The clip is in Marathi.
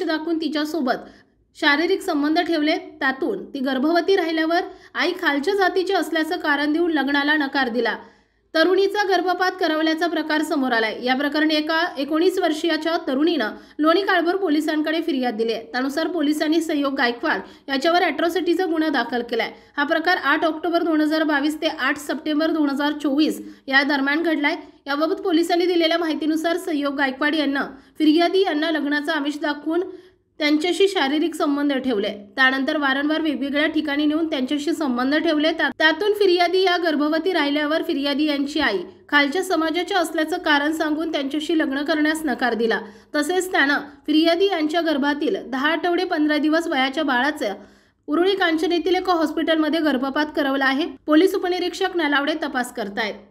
आमिष दाखवून तिच्यासोबत शारीरिक संबंध ठेवले। त्यातून ती गर्भवती राहिल्यावर आई खालच्या जातीची असल्याचं कारण देऊन लग्नाला नकार दिला। तरुणीचा गर्भपात करवल्याचा प्रकार समोर आलाय। या प्रकरणी एका 19 वर्षीयाच्या तरुणीनं लोणी काळभोर पोलिसांकडे फिर्याद दिली आहे। त्यानुसार पोलिसांनी संयोग गायकवाड याच्यावर अॅट्रॉसिटीचा गुन्हा दाखल केलाय। हा प्रकार 8 ऑक्टोबर 2022 ते 8 सप्टेंबर 2024 या दरम्यान घडलाय। याबाबत पोलिसांनी दिलेल्या माहितीनुसार संयोग गायकवाड यांना फिर्यादी यांना लग्नाचा आमिष दाखवून त्यांच्याशी शारीरिक संबंध ठेवले। त्यानंतर वारंवार वेगवेगळ्या ठिकाणी नेऊन त्यांच्याशी संबंध ठेवले। त्यातून फिर्यादी या गर्भवती राहिल्यावर फिर्यादी यांची आई खालच्या समाजाच्या असल्याचं कारण सांगून त्यांच्याशी लग्न करण्यास नकार दिला। तसेच त्यानं फिर्यादी यांच्या गर्भातील 10 आठवडे 15 दिवस वयाच्या बाळाचा उरुळी कांचन येथील एका हॉस्पिटलमध्ये गर्भपात करवला आहे। पोलीस उपनिरीक्षक नलावडे तपास करतायत।